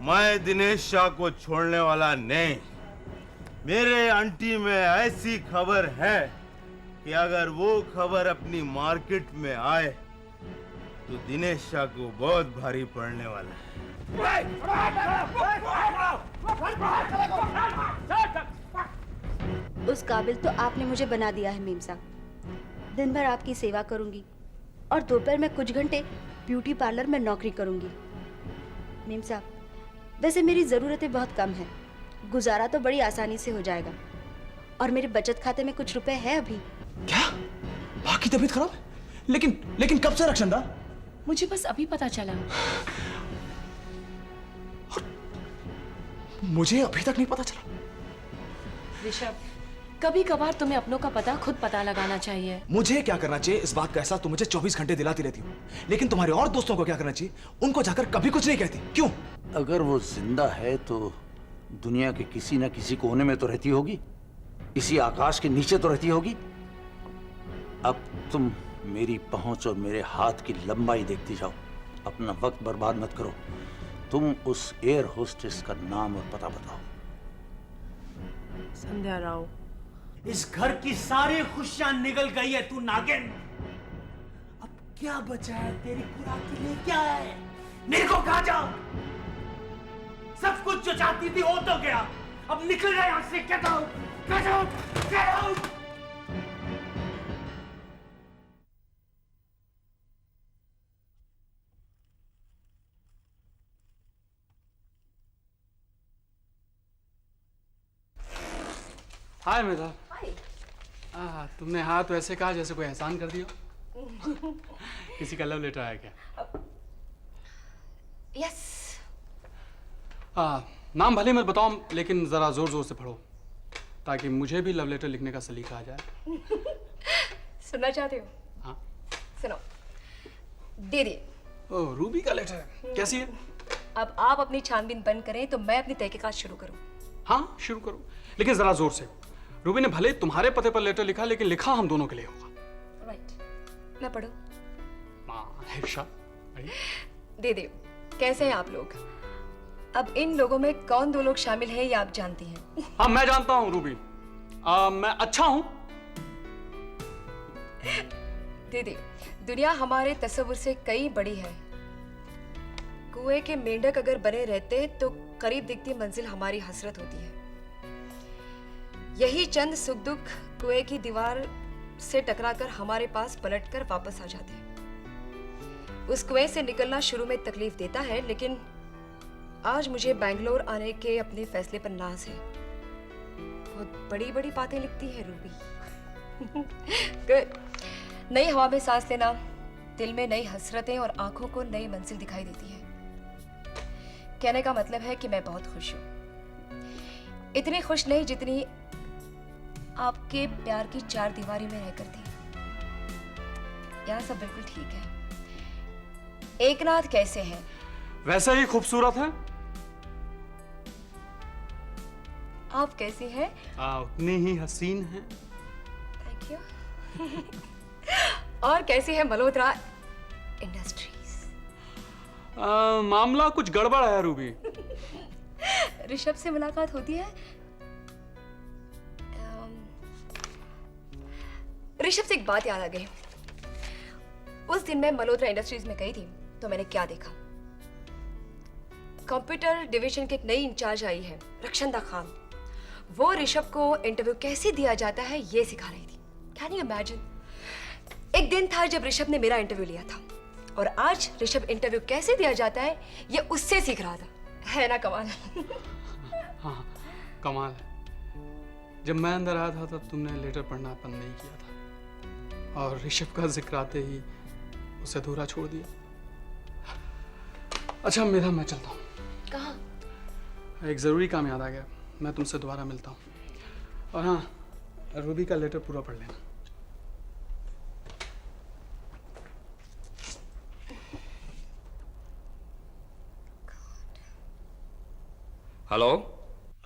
मैं दिनेश शाह को छोड़ने वाला नहीं। मेरे अंटी में ऐसी खबर है कि अगर वो खबर अपनी मार्केट में आए तो दिनेश शाह को बहुत भारी पड़ने वाला है। उस काबिल तो आपने मुझे बना दिया है मीम साहब। दिन भर आपकी सेवा करूंगी और दोपहर में कुछ घंटे ब्यूटी पार्लर में नौकरी करूंगी। मीम साहब, वैसे मेरी ज़रूरतें बहुत कम हैं, गुजारा तो बड़ी आसानी से हो जाएगा। और मेरे बचत खाते में कुछ रुपए है अभी। क्या? बाकी तबीयत खराब है? लेकिन कब से रक्षंदा? मुझे बस अभी पता चला। मुझे अभी तक नहीं पता चला। ऋषभ, कभी कभार तुम्हें अपनों का पता खुद पता लगाना चाहिए। मुझे क्या करना चाहिए इस बात का एहसास तुम मुझे 24 घंटे दिलाती रहती हो, लेकिन तुम्हारे और दोस्तों को क्या करना चाहिए? उनको जाकर कभी कुछ नहीं कहती, क्यों? अगर वो जिंदा है तो दुनिया के किसी न किसी कोने में तो रहती होगी, इसी आकाश के नीचे तो रहती होगी। अब तुम मेरी पहुंच और मेरे हाथ की लंबाई देखती जाओ, अपना वक्त बर्बाद मत करो। तुम उस एयर होस्टेस का नाम और पता बताओ। संध्या राव। इस घर की सारी खुशियां निकल गई है तू नागिन। अब क्या बचा है तेरी खुराक के लिए? क्या है? मेरे को खा जाओ। सब कुछ जो चाहती थी हो तो गया, अब निकल जाए यहां से। Get out, get out, get out. Hi Medha. तुमने हाथ वैसे कहा जैसे कोई एहसान कर दिया। किसी का लव लेटर आया क्या? यस। नाम भले मत बताओ, लेकिन जरा जोर जोर से पढ़ो ताकि मुझे भी लव लेटर लिखने का सलीका आ जाए। सुनना चाहते हो? हाँ सुनो, दे दे। ओह, रूबी का लेटर है। कैसी है? अब आप अपनी छानबीन बंद करें तो मैं अपनी तहकीकात शुरू करूं। हाँ शुरू करो, लेकिन जरा जोर से। रूबी ने भले तुम्हारे पते पर लेटर लिखा, लेकिन लिखा हम दोनों के लिए होगा। राइट, मैं पढ़ूं? हिर्षा, दे दे। कैसे हैं आप लोग? अब इन लोगों में कौन दो लोग शामिल हैं ये आप जानती हैं। हाँ मैं जानता हूँ रूबी। मैं अच्छा हूँ। दे दे। दुनिया हमारे तस्वुर से कई बड़ी है। कुएं के मेंढक अगर बने रहते तो करीब दिखती मंजिल हमारी हसरत होती है। यही चंद सुख दुख कुएं की दीवार से टकराकर हमारे पास पलटकर वापस आ जाते हैं। उस कुएं से निकलना शुरू में तकलीफ देता है, लेकिन आज मुझे बैंगलोर आने के अपने फैसले पर नाज है। बहुत बड़ी बड़ी बातें लिखती है रूबी। गुड। नई हवा में सांस लेना दिल में नई हसरतें और आंखों को नई मंजिल दिखाई देती है। कहने का मतलब है कि मैं बहुत खुश हूँ। इतनी खुश नहीं जितनी आपके प्यार की चार दीवारी में रहकर थी। यहाँ सब बिल्कुल ठीक है। एकनाथ कैसे हैं? वैसे ही खूबसूरत है। आप कैसी हैं? उतनी ही हसीन है। Thank you. और कैसी है मल्होत्रा इंडस्ट्रीज? मामला कुछ गड़बड़ है रूबी। ऋषभ से मुलाकात होती है? ऋषभ से एक बात याद आ गई। उस दिन मैं मल्होत्रा इंडस्ट्रीज में गई थी तो मैंने क्या देखा। कंप्यूटर डिवीजन की एक नई इंचार्ज आई है, रक्षंदा खान। वो ऋषभ को इंटरव्यू कैसे दिया जाता है ये सिखा रही थी। Can you imagine? एक दिन था जब ऋषभ ने मेरा इंटरव्यू लिया था और आज ऋषभ इंटरव्यू कैसे दिया जाता है ये उससे सीख रहा था। है ना कमाल? हाँ कमाल है। जब मैं अंदर आया था तब तुमने लेटर पढ़ना बंद नहीं किया था और ऋषभ का जिक्र आते ही उसे अधूरा छोड़ दिया। अच्छा मेरा, मैं चलता हूँ। कहाँ? एक जरूरी काम याद आ गया, मैं तुमसे दोबारा मिलता हूँ। और हाँ, रूबी का लेटर पूरा पढ़ लेना। हेलो।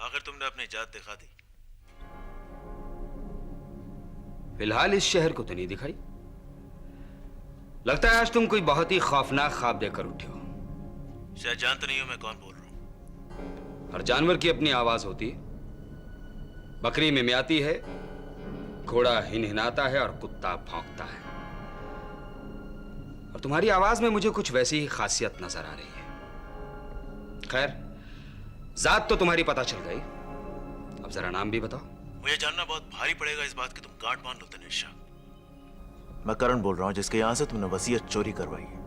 आखिर तुमने अपनी जात दिखा दी। फिलहाल इस शहर को तो नहीं दिखाई। लगता है आज तुम कोई बहुत ही खौफनाक ख्वाब देकर उठे हो। शायद जानते नहीं हो मैं कौन बोल रहा हूँ। हर जानवर की अपनी आवाज होती है। बकरी मिमियाती है, घोड़ा हिनहिनाता है और कुत्ता भौंकता है। और तुम्हारी आवाज में मुझे कुछ वैसी ही खासियत नजर आ रही है। खैर, जात तो तुम्हारी पता चल गई, अब जरा नाम भी बताओ। मुझे जानना बहुत भारी पड़ेगा इस बात की तुम गांठ बांध लो दिनेश शाह। मैं करण बोल रहा हूं, जिसके यहां से तुमने वसीयत चोरी करवाई है।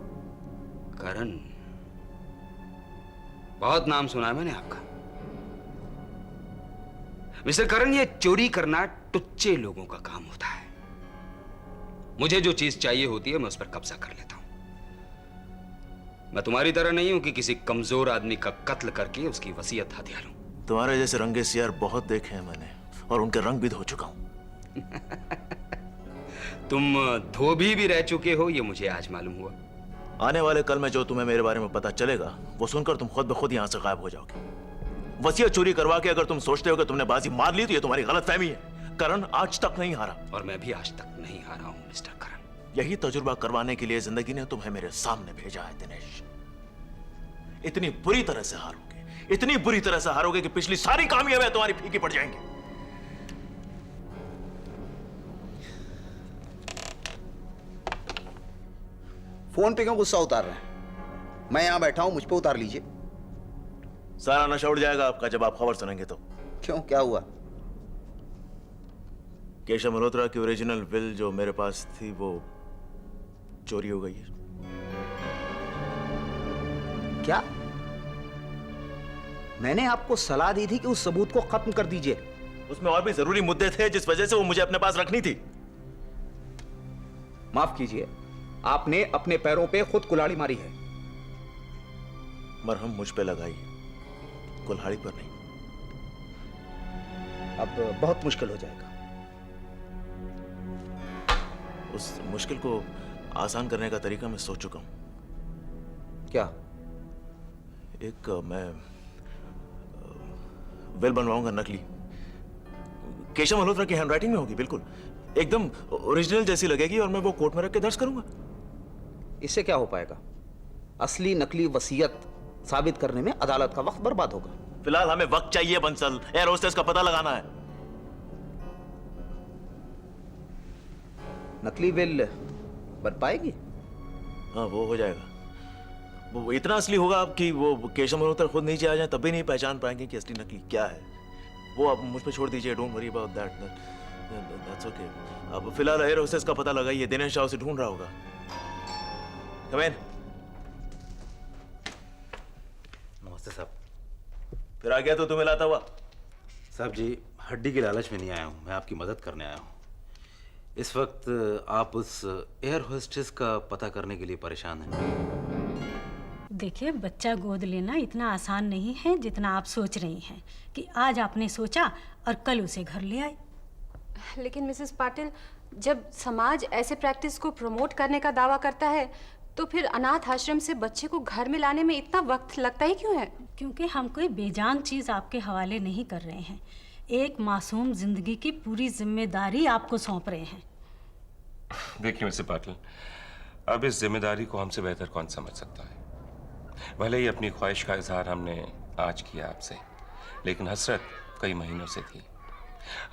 करण? बहुत नाम सुना है मैंने आपका। मिस्टर करण, ये चोरी करना टुच्चे लोगों का काम होता है। मुझे जो चीज चाहिए होती है मैं उस पर कब्जा कर लेता हूं। मैं तुम्हारी तरह नहीं हूं कि किसी कमजोर आदमी का कत्ल करके उसकी वसीयत हथिया लूं। तुम्हारे जैसे रंगे सियार बहुत देखे हैं मैंने, और उनके रंग भी धो चुका हूं। तुम धोबी भी रह चुके हो, ये मुझे आज मालूम हुआ। आने वाले कल में जो तुम्हें मेरे बारे में पता चलेगा वो सुनकर तुम खुद ब खुद यहां से गायब हो जाओगे। वसीयत चोरी करवा के अगर तुम सोचते हो कि तुमने बाजी मार ली तो ये तुम्हारी गलतफहमी है। करण आज तक नहीं हारा, और मैं भी आज तक नहीं हारा हूं मिस्टर करण। यही तजुर्बा करवाने के लिए जिंदगी ने तुम्हें मेरे सामने भेजा है दिनेश। इतनी बुरी तरह से हारोगे, इतनी बुरी तरह से हारोगे कि पिछली सारी कामयाबियां तुम्हारी फीकी पड़ जाएंगी। फोन पे क्यों गुस्सा उतार रहे हैं? मैं यहां बैठा हूं, मुझ पे उतार लीजिए। सारा नशा उड़ जाएगा आपका जब आप खबर सुनेंगे तो। क्यों, क्या हुआ? केशव मल्होत्रा की ओरिजिनल विल जो मेरे पास थी वो चोरी हो गई है। क्या? मैंने आपको सलाह दी थी कि उस सबूत को खत्म कर दीजिए। उसमें और भी जरूरी मुद्दे थे जिस वजह से वो मुझे अपने पास रखनी थी। माफ कीजिए, आपने अपने पैरों पे खुद कुल्हाड़ी मारी है। मरहम मुझ पे लगाई, कुल्हाड़ी पर नहीं। अब बहुत मुश्किल हो जाएगा। उस मुश्किल को आसान करने का तरीका मैं सोच चुका हूं। क्या? एक मैं विल बनवाऊंगा नकली। केशव मल्होत्रा की हैंडराइटिंग में होगी, बिल्कुल एकदम ओरिजिनल जैसी लगेगी, और मैं वो कोर्ट में रख के दर्ज करूंगा। इससे क्या हो पाएगा? असली नकली वसीयत साबित करने में अदालत का वक्त बर्बाद होगा। फिलहाल हमें वक्त चाहिए बंसल, एयर होस्टेस का पता लगाना है। नकली विल बन पाएगी? हाँ, वो हो जाएगा। वो इतना असली होगा कि वो केशव मल्होत्रा खुद नीचे आ जाए तब भी नहीं पहचान पाएंगे कि असली नकली क्या है। वो आप मुझ पे छोड़ दीजिए, don't worry about that, that's okay. अब फिलहाल एयर होस्टेस का पता लगाइए, दिनेश शाह उसे ढूंढ रहा होगा। कम इन। नमस्ते साहब। फिर आ गया तो तुम्हें लाता हुआ? साहब जी, हड्डी के लालच में नहीं आया हूँ, मैं आपकी मदद करने आया हूँ। इस वक्त आप उस एयर होस्टेस का पता करने के लिए परेशान हैं। देखिए, बच्चा गोद लेना इतना आसान नहीं है जितना आप सोच रही हैं कि आज आपने सोचा और कल उसे घर ले आए। लेकिन मिसेस पाटिल, जब समाज ऐसे प्रैक्टिस को प्रमोट करने का दावा करता है तो फिर अनाथ आश्रम से बच्चे को घर में लाने में इतना वक्त लगता ही क्यों है? क्योंकि हम कोई बेजान चीज़ आपके हवाले नहीं कर रहे हैं, एक मासूम जिंदगी की पूरी जिम्मेदारी आपको सौंप रहे हैं। देखिए मिस्टर पाटिल, अब इस जिम्मेदारी को हमसे बेहतर कौन समझ सकता है। भले ही अपनी ख्वाहिश का इजहार हमने आज किया आपसे, लेकिन हसरत कई महीनों से थी।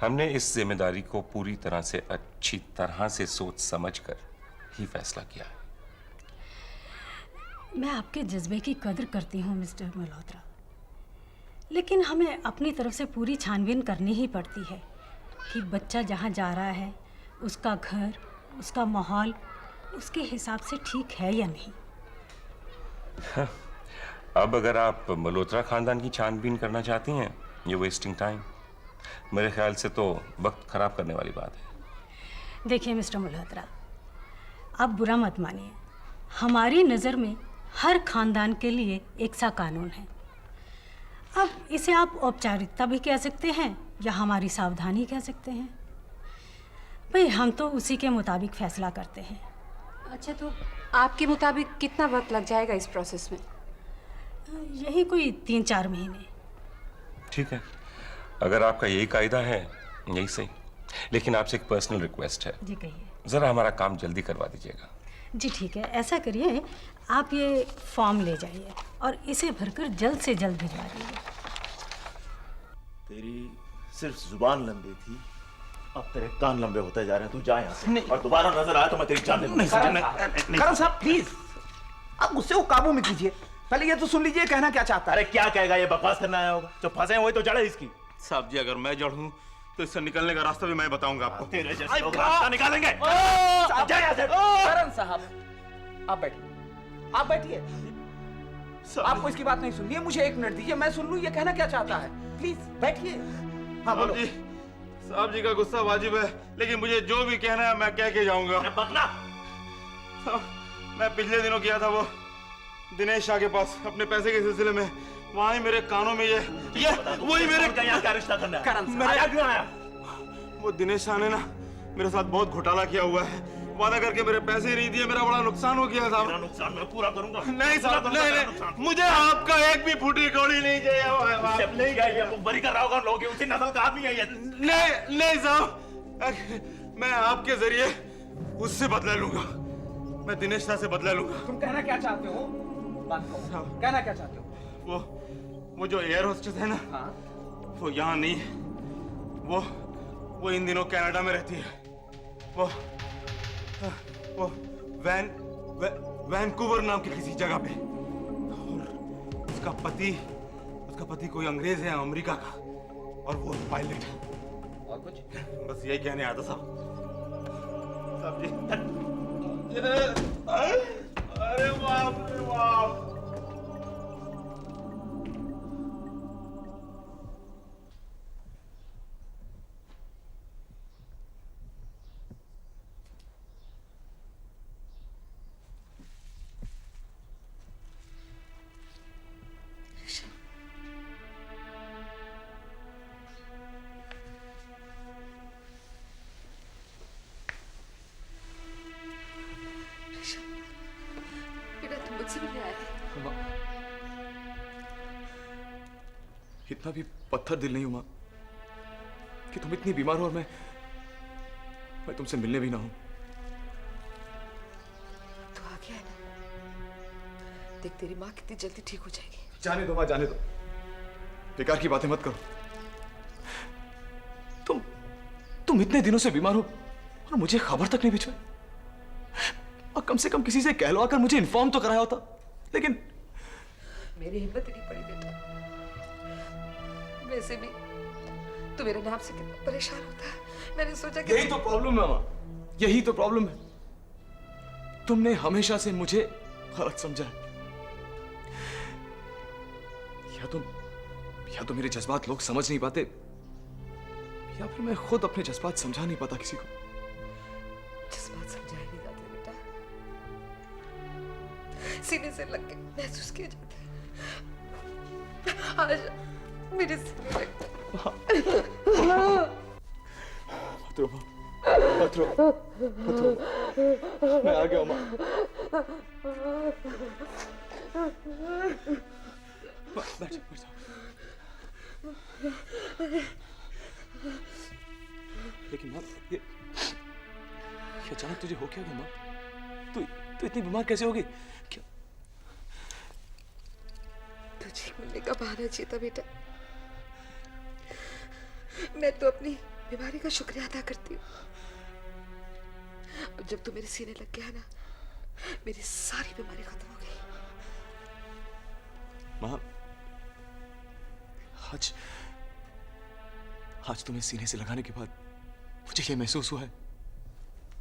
हमने इस जिम्मेदारी को पूरी तरह से अच्छी तरह से सोच समझकर ही फैसला किया है। मैं आपके जज्बे की कदर करती हूँ मिस्टर मल्होत्रा, लेकिन हमें अपनी तरफ से पूरी छानबीन करनी ही पड़ती है कि बच्चा जहाँ जा रहा है उसका घर, उसका माहौल उसके हिसाब से ठीक है या नहीं। हाँ, अब अगर आप मल्होत्रा खानदान की छानबीन करना चाहती हैं, ये वेस्टिंग टाइम, मेरे ख्याल से तो वक्त खराब करने वाली बात है। देखिए मिस्टर मल्होत्रा, आप बुरा मत मानिए, हमारी नज़र में हर खानदान के लिए एक सा कानून है। अब इसे आप औपचारिकता भी कह सकते हैं या हमारी सावधानी कह सकते हैं। भाई, हम तो उसी के मुताबिक फैसला करते हैं। अच्छा, तो आपके मुताबिक कितना वक्त लग जाएगा इस प्रोसेस में? यही कोई 3-4 महीने। ठीक है, अगर आपका यही कायदा है यही सही, लेकिन आपसे एक पर्सनल रिक्वेस्ट है। जी कहिए। ज़रा हमारा काम जल्दी करवा दीजिएगा। जी ठीक है, ऐसा करिए, आप ये फॉर्म ले जाइए और इसे भरकर जल्द से जल्द भिजवा दीजिए। तेरी सिर्फ जुबान लंबी थी, अब तेरे कान लंबे होते जा रहे हैं। तू जा यहाँ से, और दोबारा नजर आया तो मैं तेरी जान ले लूंगा। करण साहब प्लीज, आप गुस्से को काबू में कीजिए। पहले ये तो सुन लीजिए कहना क्या चाहता है। अरे क्या कहेगा, ये बकवास करना आया होगा। जो फंसे हैं वही तो जड़ है इसकी। साहब जी, अगर मैं जड़ हूं तो इससे निकलने का रास्ता भी मैं बताऊंगा आपको। तेरे जैसे लोग रास्ता निकालेंगे। करण साहब आप बैठिए, आप बैठिए। आपको इसकी बात नहीं सुननी है, मुझे 1 मिनट दीजिए, मैं सुन लूं ये कहना क्या चाहता है। प्लीज बैठिए। हाँ बोलो। साहब जी का गुस्सा वाजिब है, लेकिन मुझे जो भी कहना है मैं कह के जाऊंगा। मैं पिछले दिनों गया था वो दिनेश शाह के पास अपने पैसे के सिलसिले में। वहां ही मेरे कानों में ये वही मेरे क्या रिश्ता करना है? क्यों आया? वो दिनेश शाह ने ना मेरे साथ बहुत घोटाला किया हुआ है। वादा करके मेरे पैसे नहीं दिए, मेरा बड़ा नुकसान हो गया साहब। मेरा नुकसान मैं पूरा करूंगा। नहीं साहब, नहीं, मुझे आपका एक भी फूटी कौड़ी नहीं चाहिए। नहीं है, बरी कर रहा होगा लोग, उसी नस्ल का आदमी है ये। नहीं साहब, मैं आपके जरिए उससे बदला लूंगा। मैं दिनेश शाह से बदला लूंगा। तुम कहना क्या चाहते हो? बात कहो, कहना क्या चाहते हो? वो जो एयर होस्टेस है ना, हाँ? वो यहाँ नहीं है। वो इन दिनों कनाडा में रहती है। वो वैनकूवर नाम की किसी जगह पे। और उसका पति कोई अंग्रेज है अमेरिका का, और वो पायलट है। और कुछ? बस यही कहने आता साहब जी। अरे बाप रे बाप। इतना भी पत्थर दिल नहीं हूं मां कि तुम इतनी बीमार हो और मैं तुमसे मिलने भी ना हूं। तू आ गया है ना, देख तेरी माँ कितनी जल्दी ठीक हो जाएगी। जाने दो मां, जाने दो, बेकार की बातें मत करो। तुम इतने दिनों से बीमार हो और मुझे खबर तक नहीं भिजवाई। और कम से कम किसी से कहलवा कर मुझे इन्फॉर्म तो कराया होता। लेकिन मेरी हिम्मत ही नहीं पड़ी बेटा। वैसे भी तू मेरे नाम से कितना परेशान होता है। मैंने सोचा कि यही तो प्रॉब्लम है मामा, यही तो प्रॉब्लम है। तुमने हमेशा से मुझे गलत समझा है। या तो मेरे जज्बात लोग समझ नहीं पाते, या फिर मैं खुद अपने जज्बात समझा नहीं पाता किसी को। जज्बात समझाए नहीं जाते बेटा, सीने से लग के महसूस किए जाते हैं। आज मेरे सीने लग मत रो, मैं आ गया मां। बैठ जाओ। लेकिन मां, ये अचानक तुझे हो क्या गया मां? तू इतनी बीमार कैसे होगी? क्या तुझे मिलने का बहाना चाहिए था बेटा। मैं तो अपनी बीमारी का शुक्रिया अदा करती हूँ। अब जब तू मेरे सीने लग गया ना, मेरी सारी बीमारी खत्म हो गई। मां, आज तुम्हें सीने से लगाने के बाद मुझे ये महसूस हुआ है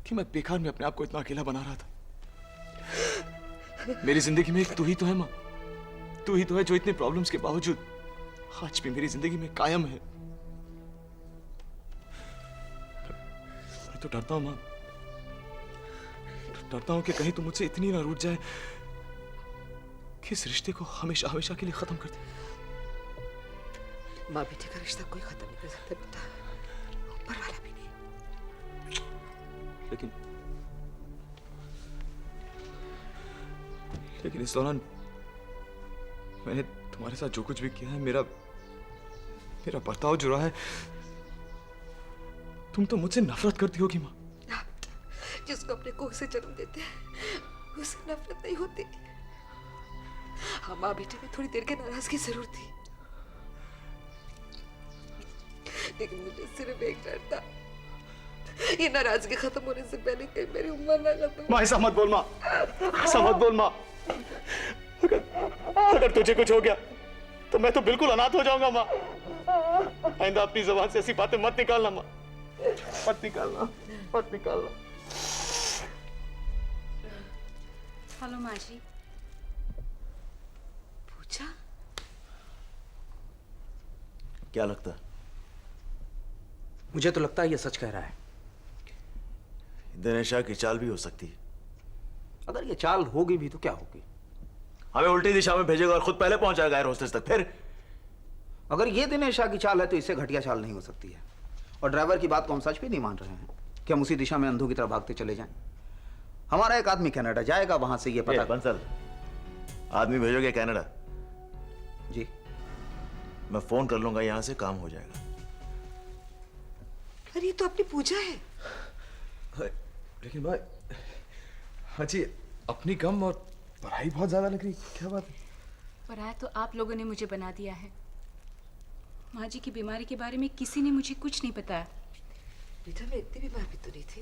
कि मैं बेकार में अपने आप को इतना अकेला बना रहा था। मेरी जिंदगी में एक तू ही तो है मां, तू ही तो है जो इतने प्रॉब्लम्स के बावजूद आज भी मेरी जिंदगी में कायम है। मैं तो डरता हूं मां, डरता हूं कि कहीं तुम मुझसे इतनी ना रूठ जाए कि इस रिश्ते को हमेशा हमेशा के लिए खत्म कर दे। माँ बेटे का रिश्ता कोई खत्म नहीं कर सकता बेटा, ऊपर वाला भी नहीं। लेकिन इस दौरान मैंने तुम्हारे साथ जो कुछ भी किया है, मेरा बर्ताव जो रहा है, तुम तो मुझसे नफरत करती होगी माँ। जिसको अपने कोख से जन्म देते हैं उसे नफरत नहीं होती। हाँ, माँ बेटे में थोड़ी देर की नाराजगी जरूर थी, लेकिन मुझे सिर्फ एक डर था, ये नाराजगी खत्म होने से पहले कहीं मेरी उम्र ना खत्म। माँ ऐसा मत बोल माँ, ऐसा मत बोल माँ। अगर तुझे कुछ हो गया तो मैं तो बिल्कुल अनाथ हो जाऊंगा माँ। आइंदा अपनी जुबान से ऐसी बातें मत निकालना माँ, मत निकालना, मत निकालना। हेलो माँ जी। पूछा क्या लगता है? मुझे तो लगता है ये सच कह रहा है। दिनेश शाह की चाल भी हो सकती है। अगर ये चाल होगी भी तो क्या होगी? हमें उल्टी दिशा में भेजेगा और खुद पहले पहुंच जाएगा एयर होस्टेस तक। फिर अगर ये दिनेश शाह की चाल है तो इससे घटिया चाल नहीं हो सकती है। और ड्राइवर की बात को हम सच भी नहीं मान रहे हैं कि हम उसी दिशा में अंधों की तरह भागते चले जाएं। हमारा एक आदमी कनाडा जाएगा, वहां से ये पता। बंसल, आदमी भेजोगे कनाडा? जी, मैं फोन कर लूंगा, यहां से काम हो जाएगा। अरे ये तो अपनी पूजा है। लेकिन भाई हाजी, अपनी कम और पढ़ाई बहुत ज्यादा लग रही, क्या बात है? पराया तो आप लोगों ने मुझे बना दिया है। माँ जी की बीमारी के बारे में किसी ने मुझे कुछ नहीं बताया। बेटा मैं इतनी बीमार भी तो नहीं थी।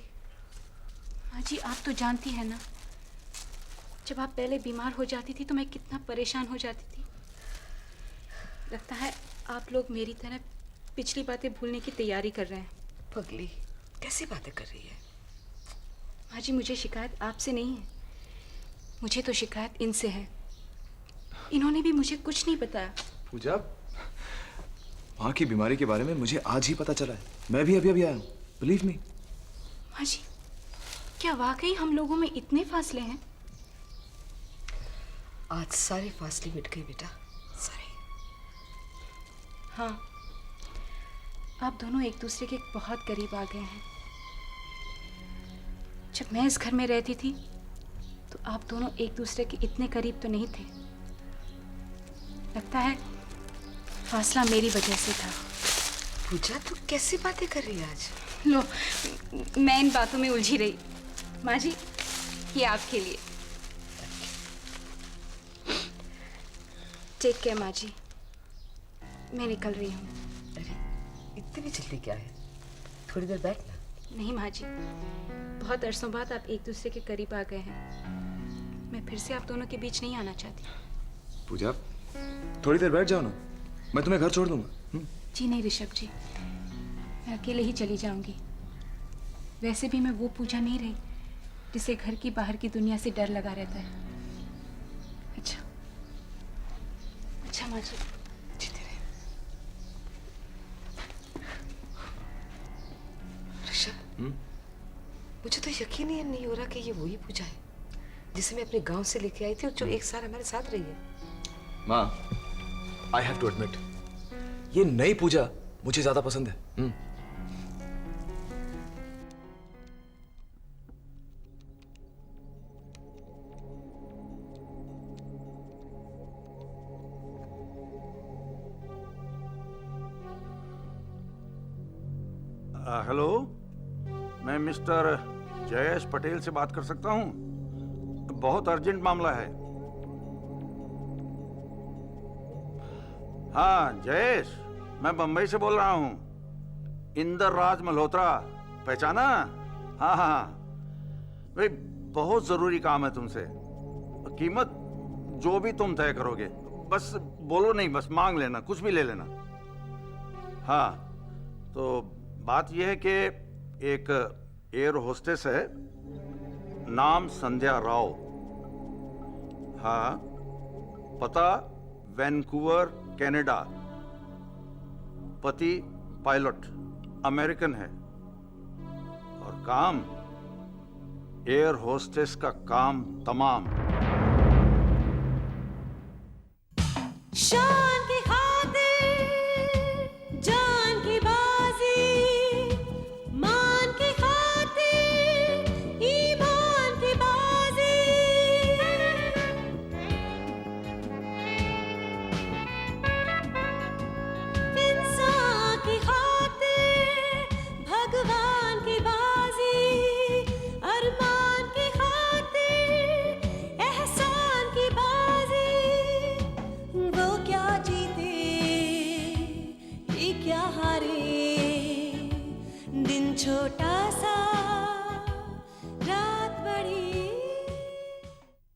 माँ जी आप तो जानती है ना, जब आप पहले बीमार हो जाती थी तो मैं कितना परेशान हो जाती थी। लगता है आप लोग मेरी तरह पिछली बातें भूलने की तैयारी कर रहे हैं। पगली कैसी बातें कर रही है? माँ जी मुझे शिकायत आपसे नहीं है, मुझे तो शिकायत इनसे है। इन्होंने भी मुझे कुछ नहीं बताया। पूजा, माँ की बीमारी के बारे में मुझे आज ही पता चला है। मैं भी अभी आया हूँ, बिलीव मी। माँ जी क्या वाकई हम लोगों में इतने फासले हैं? आज सारे फासले मिट गए बेटा, सारे। हाँ, आप दोनों एक दूसरे के बहुत करीब आ गए हैं। जब मैं इस घर में रहती थी तो आप दोनों एक दूसरे के इतने करीब तो नहीं थे। लगता है फासला मेरी वजह से था। पूजा तू कैसी बातें कर रही है आज? लो, मैं इन बातों में उलझी रही। माँ जी ये आपके लिए। टेक केयर माँ जी, मैं निकल रही हूँ। अरे इतनी भी जल्दी क्या है, थोड़ी देर बैठ ना। नहीं माँ जी, बहुत अरसों बाद आप एक दूसरे के करीब आ गए हैं। मैं फिर से आप दोनों के बीच नहीं आना चाहती। पूजा थोड़ी देर बैठ जाओ ना, मैं तुम्हें घर छोड़ दूंगा। जी नहीं ऋषभ जी, मैं अकेले ही चली जाऊंगी। वैसे भी मैं वो पूजा नहीं रही जिसे घर की बाहर की दुनिया से डर लगा रहता है। अच्छा अच्छा माँ जी। जीते रहे। ऋषभ, मुझे तो यकीन ही नहीं हो रहा कि ये वही पूजा है जिसे मैं अपने गांव से लेके आई थी और जो एक साल हमारे साथ रही है। माँ, आई हैव टू एडमिट, ये नई पूजा मुझे ज्यादा पसंद है। हेलो, मैं मिस्टर जयेश पटेल से बात कर सकता हूँ? बहुत अर्जेंट मामला है। हाँ जयेश, मैं बंबई से बोल रहा हूँ। इंदर राज मल्होत्रा, पहचाना? हाँ हाँ भाई, बहुत जरूरी काम है तुमसे। कीमत जो भी तुम तय करोगे, बस बोलो नहीं, बस मांग लेना, कुछ भी ले लेना। हाँ, तो बात यह है कि एक एयर होस्टेस है, नाम संध्या राव। हाँ, पता वैंकूवर कनाडा, पति पायलट, अमेरिकन है, और काम एयर होस्टेस का काम तमाम। शान की खातिर जान की बाजी, मान की खातिर ईमान की बाजी, इंसान की खातिर भगवान की बाजी, अरमान की खातिर एहसान की बाजी। वो क्या जीते ये क्या हारे, दिन छोटा सा